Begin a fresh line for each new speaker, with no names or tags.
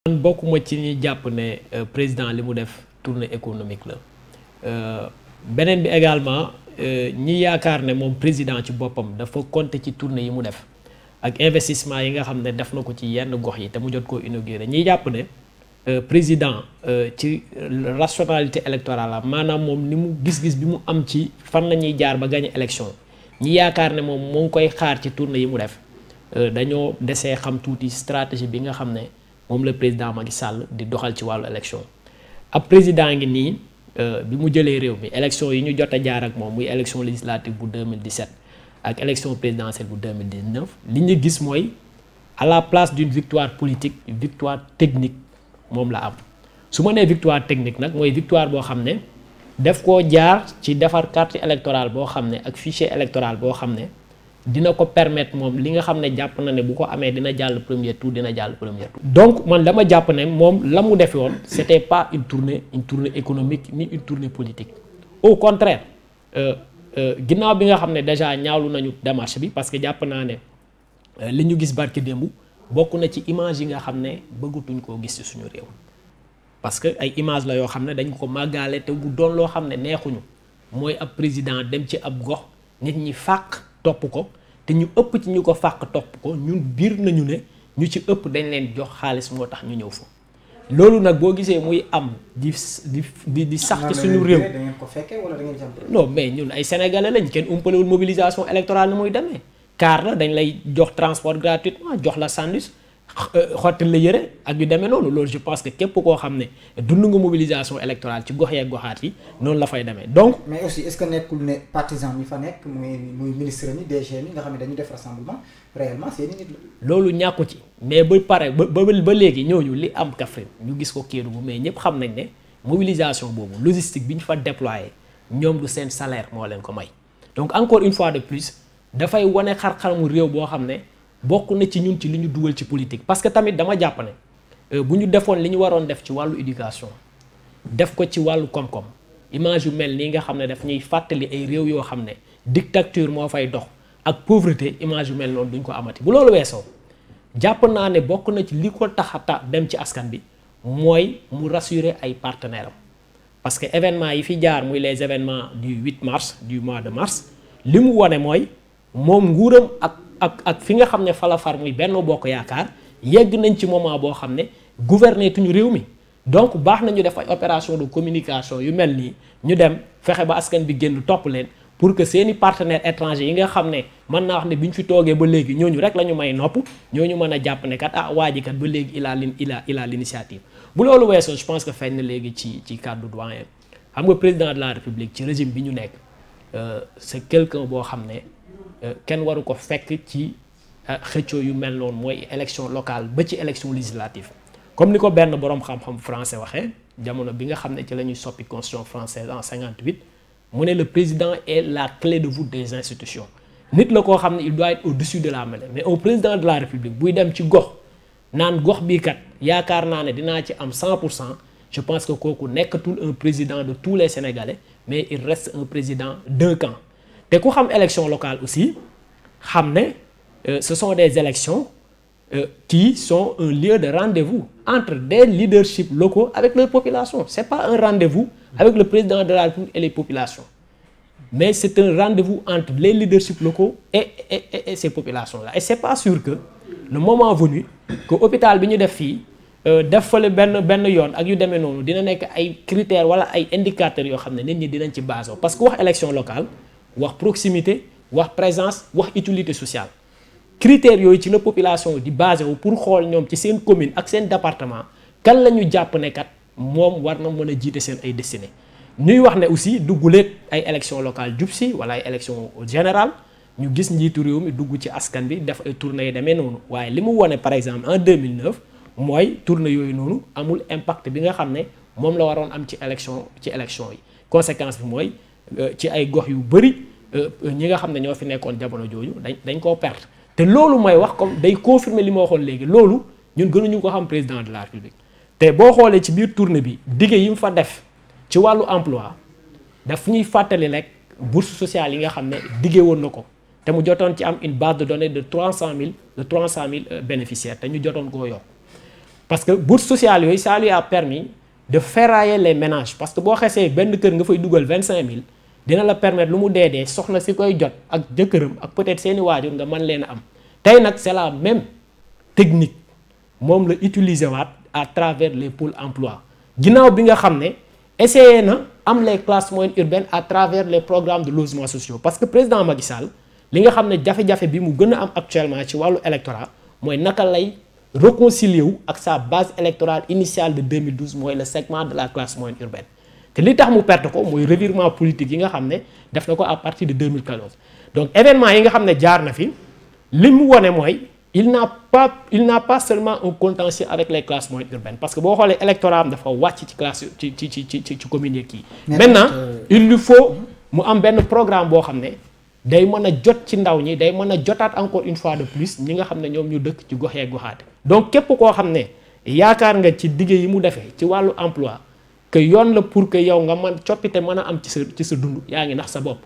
man bokkuma ci ñi jàpp ne président li mu def tournée économique la beneen bi également ñi yaakaar ne moom président ci boppam dafa compter ci tournée yi mu def ak investissement yi nga xam ne def na ko ci yenn gox yi te mu jot koo inauguré ñi jàpp ne président ci rationalité électorale la maanaam moom ni mu gis-gis bi mu am ci fan la ñuy jaar ba gagné élection ñi yaakaar ne moom moo ngi koy xaar ci tournée yi mu def dañoo desee xam tuuti stratégie bi nga xam ne moom le président Macky Sall di doxal ci wàllu élection ab président ngi nii bi mu jëlee réew mi élection yi ñu jot a jaar ak moom muy élection législative bu 2017 ak élection présidentielle bu 2019 li ñu gis mooy à la place d'une victoire politique victoire technique moom la am su ma nee victoire technique nag mooy victoire boo xam ne def koo jaar ci defar carte électorale boo xam ne ak fichier électoral boo xam ne dina ko permettre moom li nga xam ne jàpp na ne bu ko amee dina jàll premier tour dina jàll premier tour. donc man dama jàpp ne moom la mu defe woon c'était pas une tournée économique ni une tournée politique au contraire ginnaaw bi nga xam ne déjà ñaawlu nañu démarche bi parce que jàpp naa ne li ñu gis barki démb bokk na ci image yi nga xam ne bëggatuñ koo gis ci suñu réew parce que ay image la yoo xam ne dañ ko màggaale te bu doon loo xam ne neexuñu mooy ab président dem ci ab gox nit ñi fàq topp ko te ñu ëpp ci ñu ko fàq topp ko ñun biir nañu ne ñu ci ëpp dañ leen jox xaalis moo tax ñu ñëw fa loolu nag boo gisee muy am di sax ci suñu réew.
da ngeen ko fekkee wala da ngeen jàpp.
non mais ñun ay sénégalais lañ kenn umpalewul mobilisation électorale ni muy demee car la dañ lay jox transport gratuitement jox la sandwich xottil la yëre ak yu demee noonu loolu je pense que képp koo xam ne dund nga mobilisation électorale ci gox yeeg goxaat yi noonu la fay demee donc.
mais aussi est-ce que nekkul ne partisan mi fa nekk muy ministre mi DG mi nga xam ne dañu def rassemblement réellement seeni nit la.
loolu ñàkku ci mais ba pare ba léegi ñooñu li am Kaffrine ñu gis ko Kédougou mais ñëpp xam nañ ne mobilisation boobu logistique bi ñu fa déployé ñoom du seen salaire moo leen ko may donc encore une fois de plus dafay wane xar-xaramu réew boo xam ne. bokk na ci ñun ci li ñu dugal ci politique parce que tamit dama jàpp ne bu ñu defoon li ñu waroon def ci wàllu éducation def ko ci wàllu koom-koom image yu mel nii nga xam ne daf ñuy fàttali ay réew yoo xam ne dictature moo fay dox ak pauvreté image yu mel noonu duñ ko amati bu loolu weesoo jàpp naa ne bokk na ci li ko tax a dem ci askan bi mooy mu rassurer ay partenaires am parce que événements yi fi jaar muy les événements du 8 mars du mois de mars li mu wone mooy moom nguuram ak fi nga xam ne fa la far muy Benno Bokk Yaakaar yegg nañ ci moment boo xam ne gouverner tuñu réew mi donc baax nañu def ay opération de communication yu mel nii ñu dem fexe ba askan bi génn topp leen pour que seeni partenaires étrangers yi nga xam ne mën naa wax ne bi ñu fi toogee ba léegi ñooñu rek la ñu may nopp ñooñu mën a jàpp ne kat ah waa ji kat ba léegi il a l'initiative bu loolu weesoo je pense que feeñ na léegi ci cadre doyen xam nga président de la république ci régime bi ñu nekk c'est quelqu'un boo xam ne kenn waru ko fekk ci xëccoo yu mel noonu mooy élection locale ba ci élection législative comme ni ko benn boroom xam-xam français waxee jamono bi nga xam ne ci la ñuy soppi constitution française en 58 mu ne le président est la clé de voûte des institutions nit la koo xam ne il doit être au-dessus de la mêlée mais un président de la république buy dem ci gox naan gox bii kat yaakaar naa ne dinaa ci am 100% je pense que kooku nekkatul un président de tous les sénégalais mais il reste un président d'un camp te ku xam élection locale aussi xam ne ce sont des élections qui sont un lieu de rendez-vous entre des leaderships locaux avec leur population c'est pas un rendez-vous avec le président de la République et les populations mais c'est un rendez-vous entre les leaderships locaux et ces populations-là et c'est pas sûr que le moment venu que hôpital bi ñu def fii def fale benn yoon ak yu demee noonu dina nekk ay critères wala ay indicateurs yoo xam ne nit ñi dinañ ci basé parce que wax élection locale wax proximité wax présence wax utilité sociale critères yooyu ci la population di basé wu pour xool ñoom ci seen commune ak seen département kan la ñu jàpp ne kat moom war na mën a jiite seen ay destinées ñuy wax ne aussi dugguleet ay élections locales jub si wala ay élections générales ñu gis njiitu réew mi dugg ci askan bi def ay tournées yi demee noonu waaye li mu wone par exemple en 2009 mooy tournée yooyu noonu amul impact bi nga xam ne moom la waroon am ci élection yi conséquence bi mooy ci ay gox yu bëri ñi nga xam ne ñoo fi nekkoon jamono jooju dañ koo perte te loolu mooy wax comme day confirmer li ma waxoon léegi loolu ñun gënuñu ko xam président de la république te boo xoolee ci biir tournée bi dige yi mu fa def ci wàllu emploi daf ñuy fàttali rek bourse sociale yi nga xam ne dige woon na ko te mu jotoon ci am une base de données de 300 000 bénéficiaires te ñu jotoon koo yokk parce que bourse sociale yooyu ça lui a permis de ferrailler les ménages parce que boo xesee benn kër nga fay dugal 25000 dina la permettre lu mu dee soxna si koy jot ak jëkkëram ak peut-être seeni waajur nga mën leen a am tey nag c'est la même technique moom la utiliser waat à travers les pôles emploi ginnaaw bi nga xam ne essayé na am les classes moyennes urbaines à travers les programmes de logements sociaux parce que président Macky Sall li nga xam ne jafe-jafe bi mu gën a am actuellement ci wàllu électorat mooy naka lay réconcilier wu ak sa base électorale initiale de 2012 mooy le segment de la classe moyenne urbaine te li tax mu perte ko mooy revirement politique yi nga xam ne def na ko à partir de 2014 donc événement yi nga xam ne jaar na fi li mu wone mooy il n'a pas seulement un contentieux avec les classes moyennes urbaines parce que boo xoolee électorat am dafa wàcc ci classe ci communes yi kii maintenant il lui faut mu am benn programme boo xam ne day mën a jot ci ndaw ñi day mën a jotaat encore une fois de plus ñi nga xam ne ñoom ñu dëkk ci gox yeeg goxaate donc képp koo xam ne yaakaar nga ci dige yi mu defee ci wàllu emploi que yoon la pour que yow nga mën coppite mën a am ci sa dund yaa ngi nax sa bopp